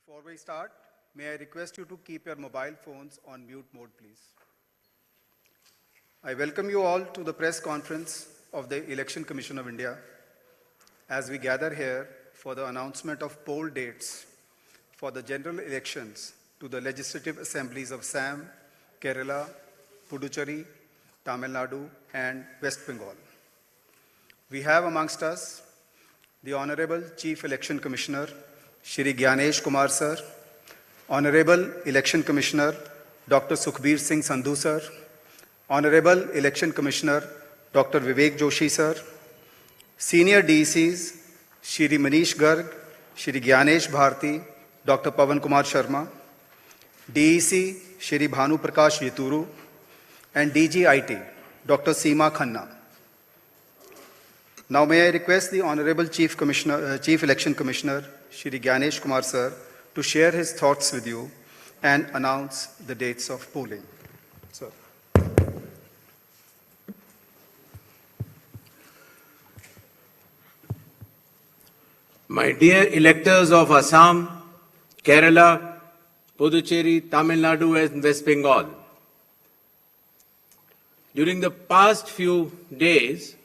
Before we start, may I request you to keep your mobile phones on mute mode, please. I welcome you all to the press conference of the Election Commission of India as we gather here for the announcement of poll dates for the general elections to the legislative assemblies of Assam, Kerala, Puducherry, Tamil Nadu, and West Bengal. We have amongst us the Honorable Chief Election Commissioner, Shri Gyanesh Kumar Sir, Honorable Election Commissioner, Dr. Sukhbir Singh Sandhu Sir, Honorable Election Commissioner, Dr. Vivek Joshi Sir, Senior DECs, Shri Manish Garg, Shri Gyanesh Bharti, Dr. Pawan Kumar Sharma, DEC, Shri Bhanu Prakash Yeturu, and DGIT, Dr. Seema Khanna. Now may I request the Honorable Chief Election Commissioner, Shri Gyanesh Kumar Sir, to share his thoughts with you and announce the dates of polling. Sir. My dear electors of Assam, Kerala, Puducherry, Tamil Nadu, and West Bengal, during the past few days,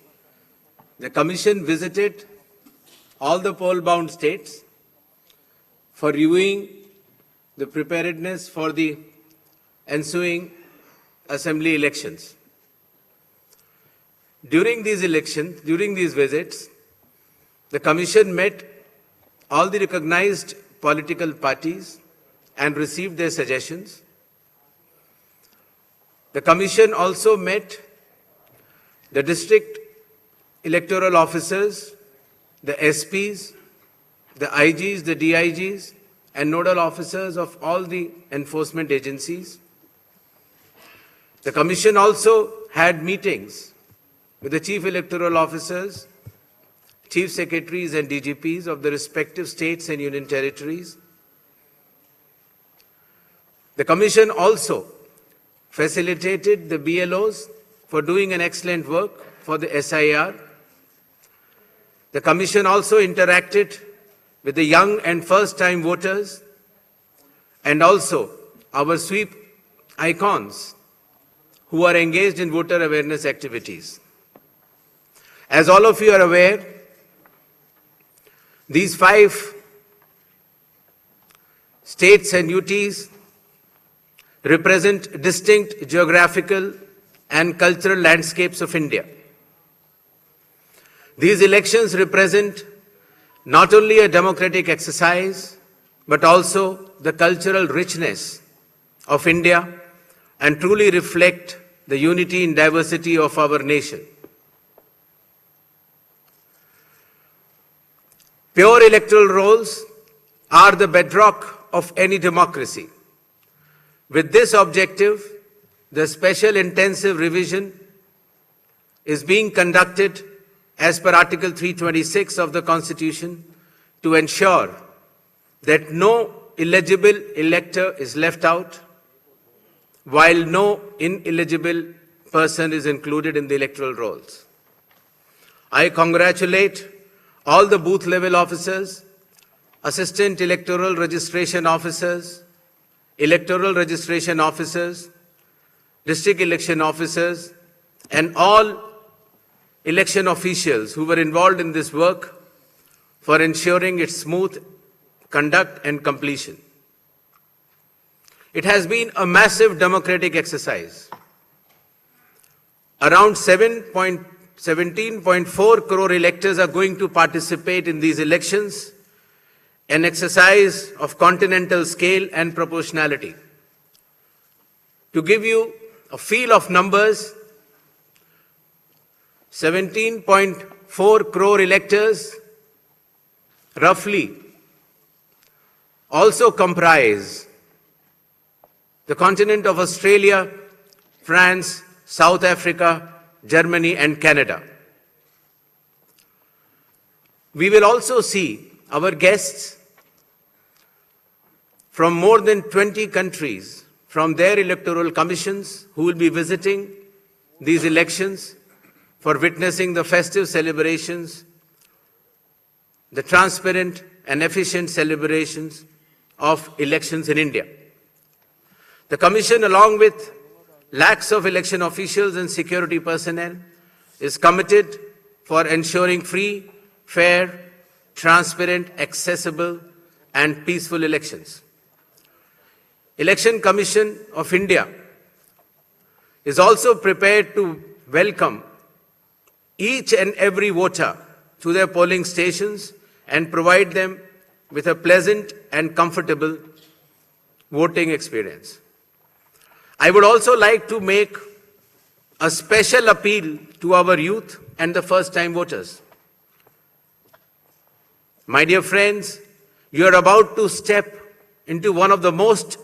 the Commission visited all the poll-bound states for reviewing the preparedness for the ensuing assembly elections. During these visits, the Commission met all the recognized political parties and received their suggestions. The Commission also met the district electoral officers, the SPs, the IGs, the DIGs, and nodal officers of all the enforcement agencies. The Commission also had meetings with the chief electoral officers, chief secretaries and DGPs of the respective states and union territories. The Commission also facilitated the BLOs for doing an excellent work for the SIR. The Commission also interacted with the young and first-time voters and also our sweep icons who are engaged in voter awareness activities. As all of you are aware, these 5 states and UTs represent distinct geographical and cultural landscapes of India. These elections represent not only a democratic exercise, but also the cultural richness of India and truly reflect the unity and diversity of our nation. Pure electoral rolls are the bedrock of any democracy. With this objective, the special intensive revision is being conducted as per Article 326 of the Constitution to ensure that no illegible elector is left out, while no ineligible person is included in the electoral rolls. I congratulate all the booth level officers, assistant electoral registration officers, district election officers, and all election officials who were involved in this work for ensuring its smooth conduct and completion. It has been a massive democratic exercise. Around 17.4 crore electors are going to participate in these elections, an exercise of continental scale and proportionality. To give you a feel of numbers, 17.4 crore electors roughly also comprise the continent of Australia, France, South Africa, Germany, and Canada. We will also see our guests from more than 20 countries from their electoral commissions who will be visiting these elections for witnessing the festive celebrations, the transparent and efficient celebrations of elections in India. The Commission, along with lakhs of election officials and security personnel, is committed for ensuring free, fair, transparent, accessible, and peaceful elections. Election Commission of India is also prepared to welcome each and every voter to their polling stations and provide them with a pleasant and comfortable voting experience. I would also like to make a special appeal to our youth and the first-time voters. My dear friends, you are about to step into one of the most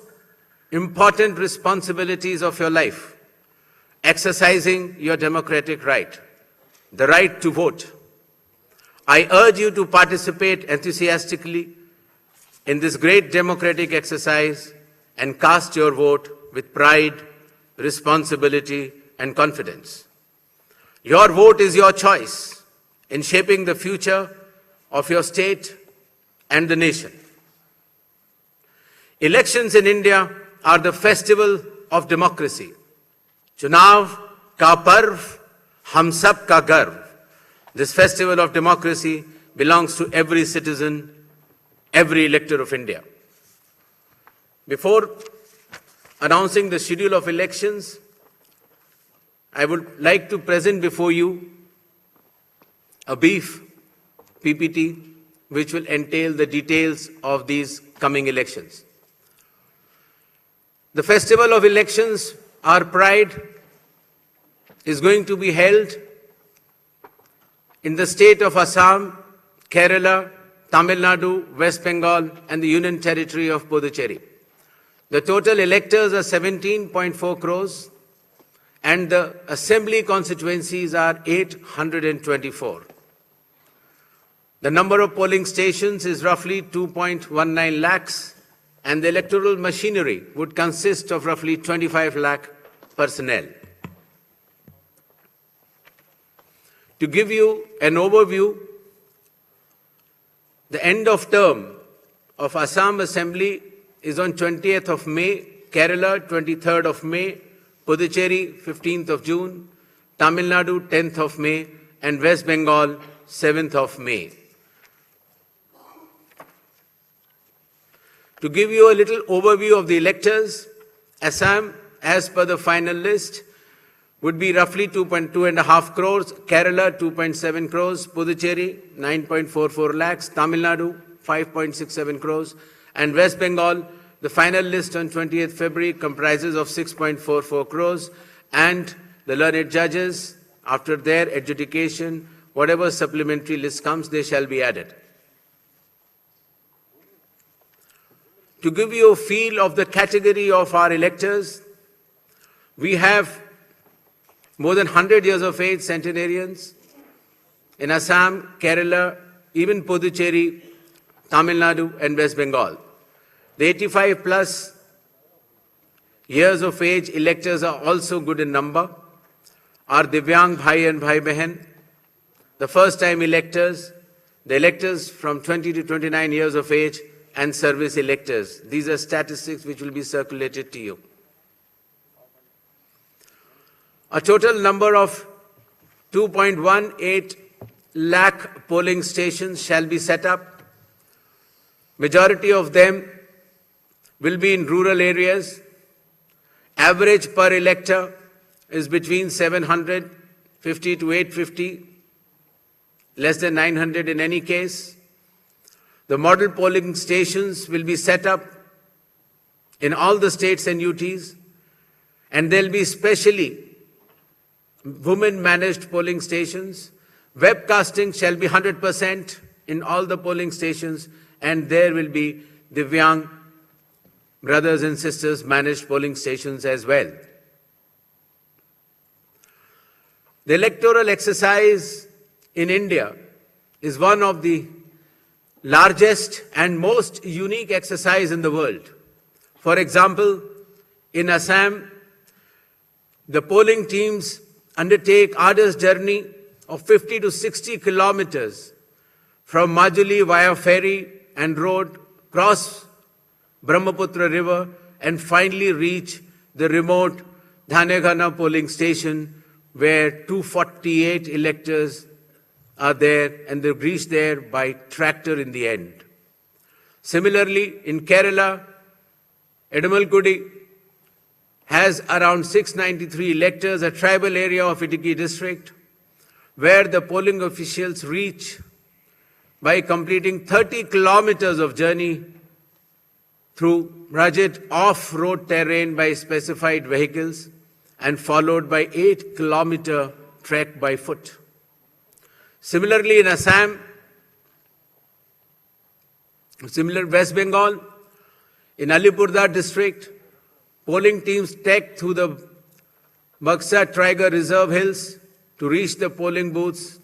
important responsibilities of your life, exercising your democratic right, the right to vote. I urge you to participate enthusiastically in this great democratic exercise and cast your vote with pride, responsibility, and confidence. Your vote is your choice in shaping the future of your state and the nation. Elections in India are the festival of democracy. Chunav ka parv, hum sab ka garv. This festival of democracy belongs to every citizen, every elector of India. Before announcing the schedule of elections, I would like to present before you a brief PPT which will entail the details of these coming elections. The festival of elections, our pride, is going to be held in the state of Assam, Kerala, Tamil Nadu, West Bengal, and the Union Territory of Puducherry. The total electors are 17.4 crores, and the assembly constituencies are 824. The number of polling stations is roughly 2.19 lakhs, and the electoral machinery would consist of roughly 25 lakh personnel. To give you an overview, the end of term of Assam Assembly is on 20th of May, Kerala 23rd of May, Puducherry 15th of June, Tamil Nadu 10th of May, and West Bengal 7th of May. To give you a little overview of the electors, Assam, as per the final list, would be roughly 2.5 crores, Kerala 2.7 crores, Puducherry 9.44 lakhs, Tamil Nadu 5.67 crores, and West Bengal, the final list on 20th February comprises of 6.44 crores, and the learned judges, after their adjudication, whatever supplementary list comes, they shall be added. To give you a feel of the category of our electors, we have more than 100 years of age centenarians in Assam, Kerala, even Puducherry, Tamil Nadu, and West Bengal. The 85 plus years of age electors are also good in number. Our Divyang Bhai and Bhai Behan, the first time electors, the electors from 20 to 29 years of age, and service electors. These are statistics which will be circulated to you. A total number of 2.18 lakh polling stations shall be set up. Majority of them will be in rural areas. Average per elector is between 750 to 850, less than 900 in any case. The model polling stations will be set up in all the states and UTs, and there will be specially women-managed polling stations. Webcasting shall be 100% in all the polling stations, and there will be Divyang brothers and sisters managed polling stations as well. The electoral exercise in India is one of the largest and most unique exercise in the world. For example, in Assam, the polling teams undertake arduous journey of 50 to 60 kilometers from Majuli via ferry and road, cross Brahmaputra River, and finally reach the remote Dhanegana polling station where 248 electors are there, and they reach there by tractor in the end. Similarly, in Kerala, Edamalkudi has around 693 electors, a tribal area of Idukki district, where the polling officials reach by completing 30 kilometers of journey through rugged off-road terrain by specified vehicles and followed by 8-kilometer trek by foot. Similarly, in Assam, West Bengal, in Alipurduar district, polling teams trekked through the Baksa Tiger Reserve Hills to reach the polling booths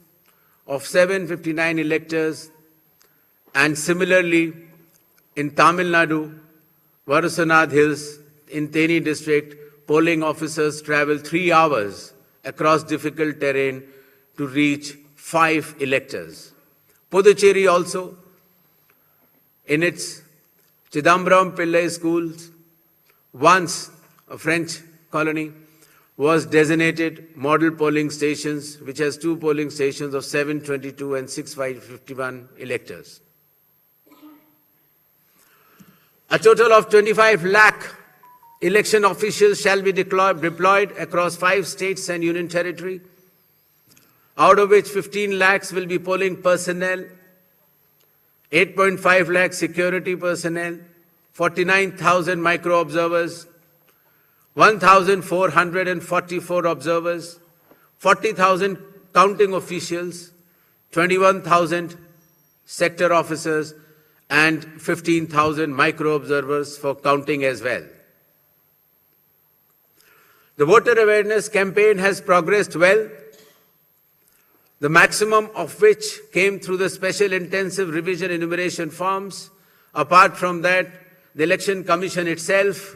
of 759 electors. And similarly, in Tamil Nadu, Varusanad Hills, in Theni district, polling officers traveled 3 hours across difficult terrain to reach 5 electors. Puducherry also, in its Chidambaram Pillai schools, once a French colony, was designated model polling stations, which has 2 polling stations of 722 and 651 electors. A total of 25 lakh election officials shall be deployed across 5 states and union territory, out of which 15 lakhs will be polling personnel, 8.5 lakh security personnel, 49,000 micro-observers, 1,444 observers, 40,000 counting officials, 21,000 sector officers, and 15,000 micro-observers for counting as well. The voter awareness campaign has progressed well, the maximum of which came through the special intensive revision enumeration forms. Apart from that, the Election Commission itself,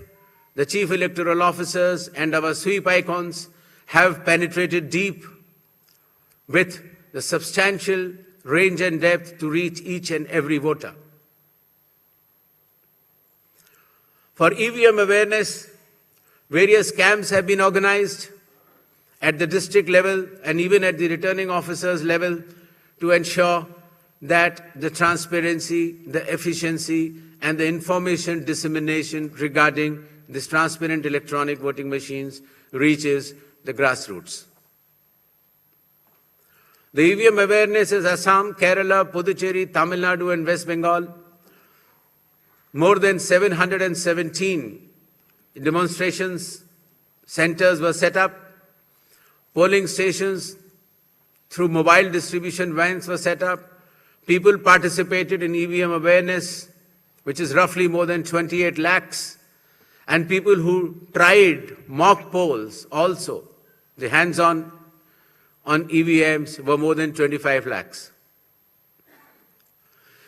the Chief Electoral Officers, and our sweep icons have penetrated deep with the substantial range and depth to reach each and every voter. For EVM awareness, various camps have been organized at the district level and even at the returning officers level to ensure that the transparency, the efficiency, and the information dissemination regarding this transparent electronic voting machines reaches the grassroots. The EVM awareness is Assam, Kerala, Puducherry, Tamil Nadu, and West Bengal. More than 717 demonstrations centers were set up. Polling stations through mobile distribution vans were set up. People participated in EVM awareness, which is roughly more than 28 lakhs. And people who tried mock polls also, the hands-on on EVMs, were more than 25 lakhs.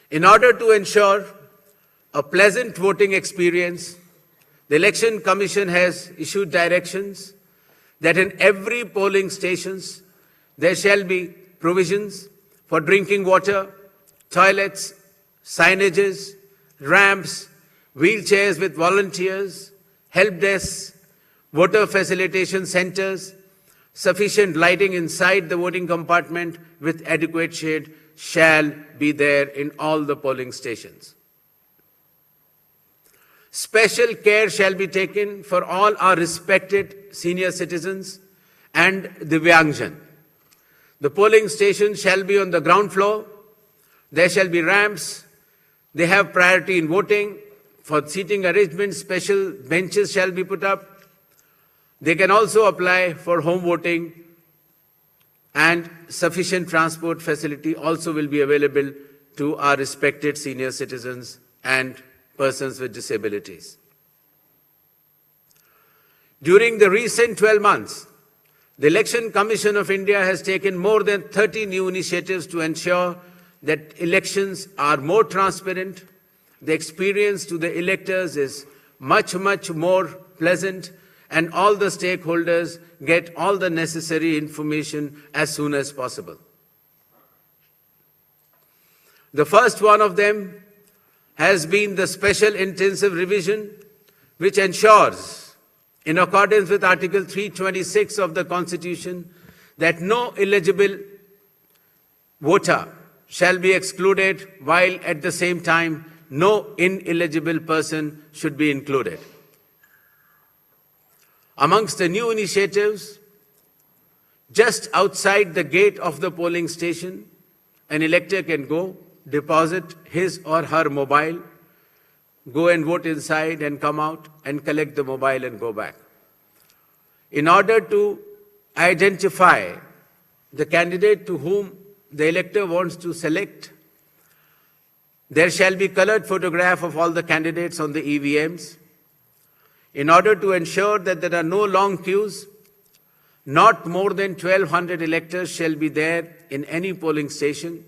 In order to ensure a pleasant voting experience, the Election Commission has issued directions that in every polling stations there shall be provisions for drinking water, toilets, signages, ramps, wheelchairs with volunteers, help desks, voter facilitation centers, sufficient lighting inside the voting compartment with adequate shade shall be there in all the polling stations. Special care shall be taken for all our respected senior citizens and Divyangjan. The polling station shall be on the ground floor. There shall be ramps. They have priority in voting. For seating arrangements, special benches shall be put up. They can also apply for home voting, and sufficient transport facility also will be available to our respected senior citizens and persons with disabilities. During the recent 12 months, the Election Commission of India has taken more than 30 new initiatives to ensure that elections are more transparent. The experience to the electors is much more pleasant, and all the stakeholders get all the necessary information as soon as possible. The first one of them has been the special intensive revision which ensures, in accordance with Article 326 of the Constitution, that no eligible voter shall be excluded, while at the same time no ineligible person should be included. Amongst the new initiatives, just outside the gate of the polling station, an elector can go, deposit his or her mobile, go and vote inside and come out and collect the mobile and go back. In order to identify the candidate to whom the elector wants to select, there shall be colored photograph of all the candidates on the EVMs. In order to ensure that there are no long queues, not more than 1,200 electors shall be there in any polling station.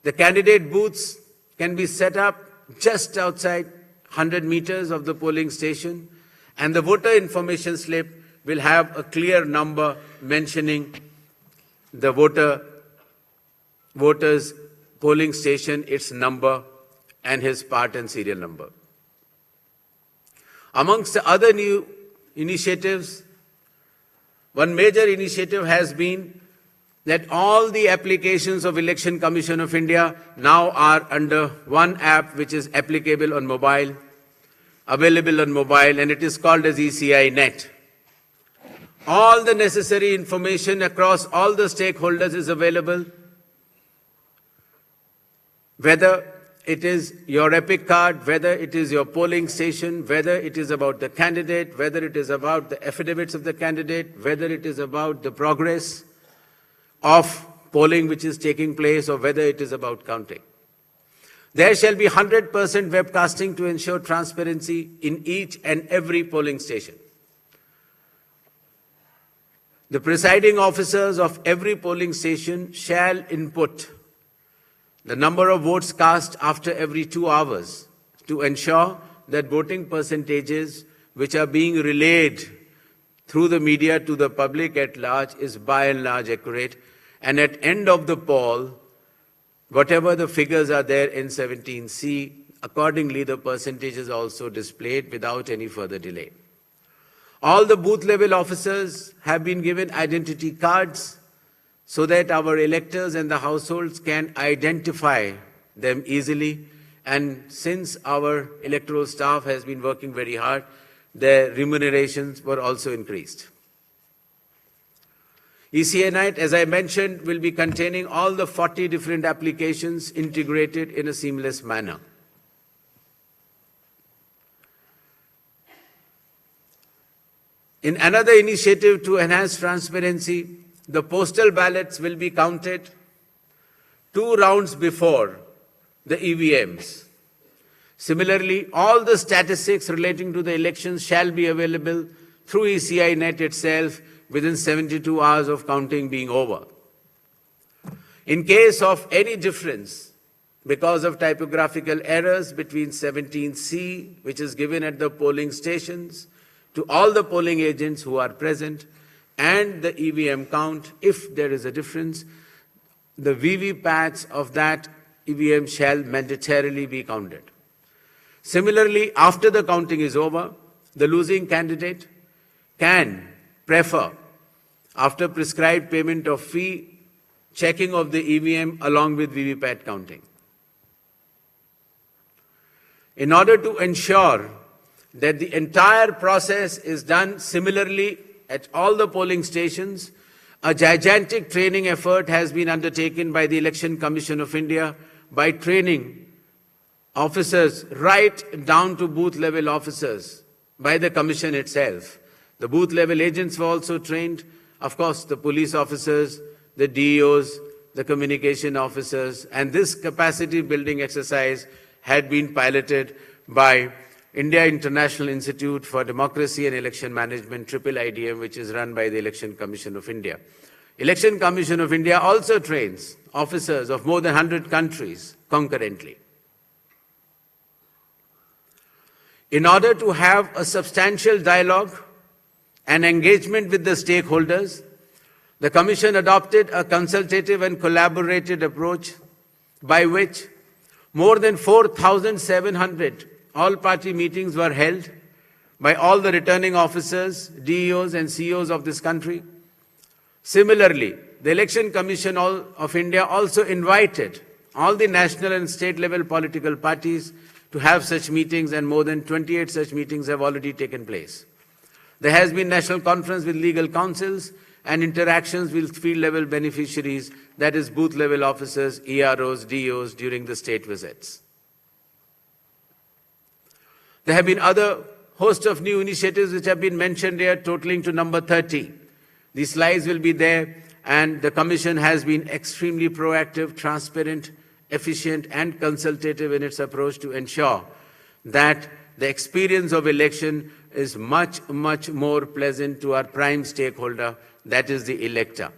The candidate booths can be set up just outside 100 meters of the polling station, and the voter information slip will have a clear number mentioning the voter's polling station, its number, and his part and serial number. Amongst the other new initiatives, one major initiative has been that all the applications of Election Commission of India now are under one app which is applicable on mobile, available on mobile, and it is called as ECI Net. All the necessary information across all the stakeholders is available, whether it is your EPIC card, whether it is your polling station, whether it is about the candidate, whether it is about the affidavits of the candidate, whether it is about the progress of polling which is taking place, or whether it is about counting. There shall be 100% webcasting to ensure transparency in each and every polling station. The presiding officers of every polling station shall input the number of votes cast after every 2 hours to ensure that voting percentages which are being relayed through the media to the public at large is by and large accurate. And at end of the poll, whatever the figures are there in 17C, accordingly the percentage is also displayed without any further delay. All the booth level officers have been given identity cards so that our electors and the households can identify them easily. And since our electoral staff has been working very hard, their remunerations were also increased. ECI Net, as I mentioned, will be containing all the 40 different applications integrated in a seamless manner. In another initiative to enhance transparency, the postal ballots will be counted 2 rounds before the EVMs. Similarly, all the statistics relating to the elections shall be available through ECI Net itself within 72 hours of counting being over. In case of any difference because of typographical errors between 17C, which is given at the polling stations, to all the polling agents who are present, and the EVM count, if there is a difference, the VVPATs of that EVM shall mandatorily be counted. Similarly, after the counting is over, the losing candidate can prefer, after prescribed payment of fee, checking of the EVM along with VVPAT counting. In order to ensure that the entire process is done similarly at all the polling stations, a gigantic training effort has been undertaken by the Election Commission of India by training officers right down to booth level officers by the Commission itself. The booth level agents were also trained, of course, the police officers, the DEOs, the communication officers, and this capacity building exercise had been piloted by India International Institute for Democracy and Election Management, IIIDM, which is run by the Election Commission of India. Election Commission of India also trains officers of more than 100 countries concurrently. In order to have a substantial dialogue and engagement with the stakeholders, the Commission adopted a consultative and collaborative approach by which More than 4,700 all-party meetings were held by all the returning officers, DEOs and CEOs of this country. Similarly, the Election Commission of India also invited all the national and state level political parties to have such meetings, and more than 28 such meetings have already taken place. There has been national conference with legal councils and interactions with field level beneficiaries, that is booth level officers, EROs, DEOs during the state visits. There have been other host of new initiatives which have been mentioned here, totaling to number 30. These slides will be there, and the Commission has been extremely proactive, transparent, efficient and consultative in its approach to ensure that the experience of election is much, much more pleasant to our prime stakeholder, that is the elector.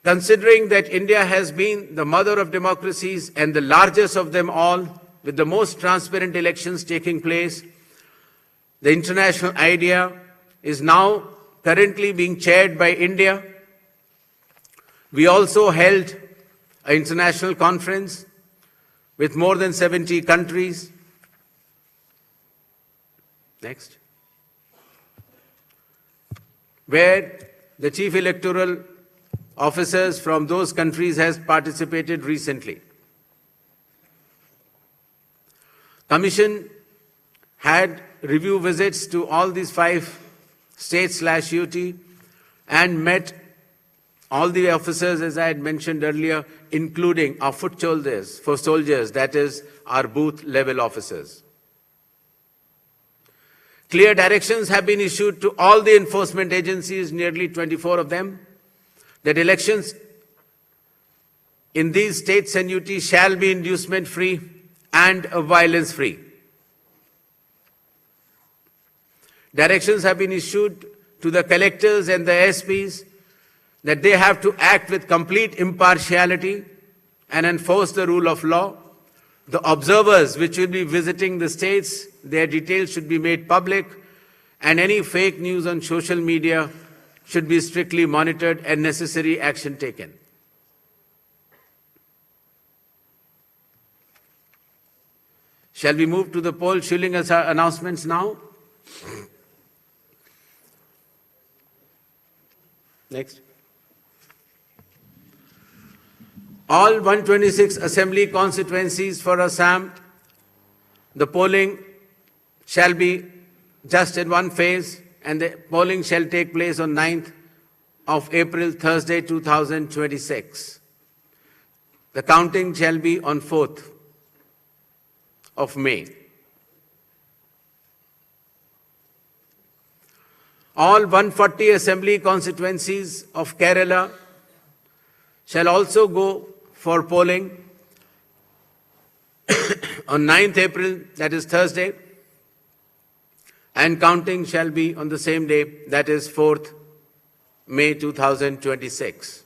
Considering that India has been the mother of democracies and the largest of them all, with the most transparent elections taking place, the international idea is now currently being chaired by India. We also held an international conference with more than 70 countries. Next. Where the chief electoral officers from those countries has participated recently. Commission had review visits to all these 5 states/UT and met all the officers, as I had mentioned earlier, including our foot soldiers, that is our booth level officers. Clear directions have been issued to all the enforcement agencies, nearly 24 of them, that elections in these states and UT shall be inducement-free and violence-free. Directions have been issued to the collectors and the SPs that they have to act with complete impartiality and enforce the rule of law. The observers which will be visiting the states, their details should be made public, and any fake news on social media should be strictly monitored and necessary action taken. Shall we move to the poll shilling announcements now? Next. All 126 assembly constituencies for Assam, the polling shall be just in one phase, and the polling shall take place on 9th of April, Thursday, 2026. The counting shall be on 4th of May. All 140 assembly constituencies of Kerala shall also go for polling on 9th April, that is Thursday, and counting shall be on the same day, that is 4th May 2026.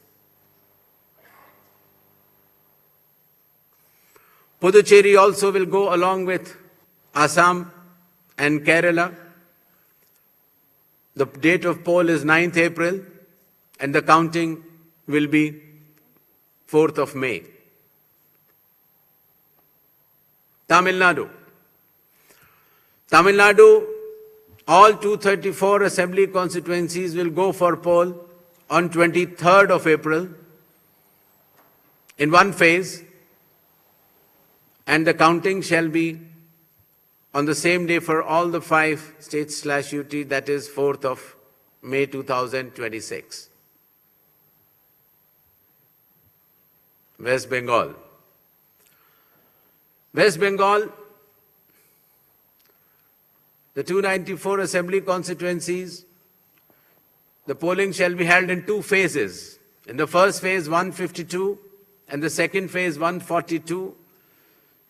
Puducherry also will go along with Assam and Kerala. The date of poll is 9th April and the counting will be 4th of May. Tamil Nadu. Tamil Nadu, all 234 assembly constituencies will go for poll on 23rd of April in one phase, and the counting shall be on the same day for all the 5 states/UT, that is 4th of May 2026. West Bengal. West Bengal, the 294 assembly constituencies, the polling shall be held in 2 phases. In the first phase, 152, and the second phase, 142.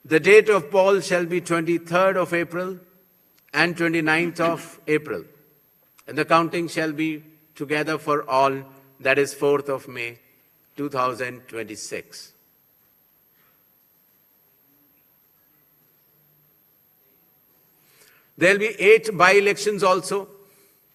The date of poll shall be 23rd of April and 29th of April. And the counting shall be together for all, that is 4th of May 2026. There will be 8 by-elections also,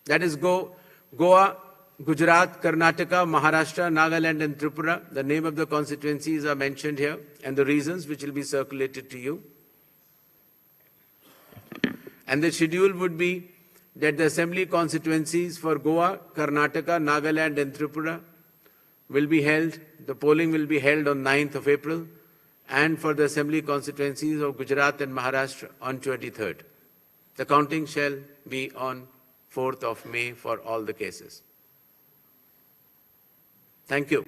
that is Goa, Gujarat, Karnataka, Maharashtra, Nagaland and Tripura. The name of the constituencies are mentioned here and the reasons which will be circulated to you. And the schedule would be that the assembly constituencies for Goa, Karnataka, Nagaland and Tripura will be held, the polling will be held on 9th of April, and for the assembly constituencies of Gujarat and Maharashtra on 23rd. The counting shall be on 4th of May for all the cases. Thank you.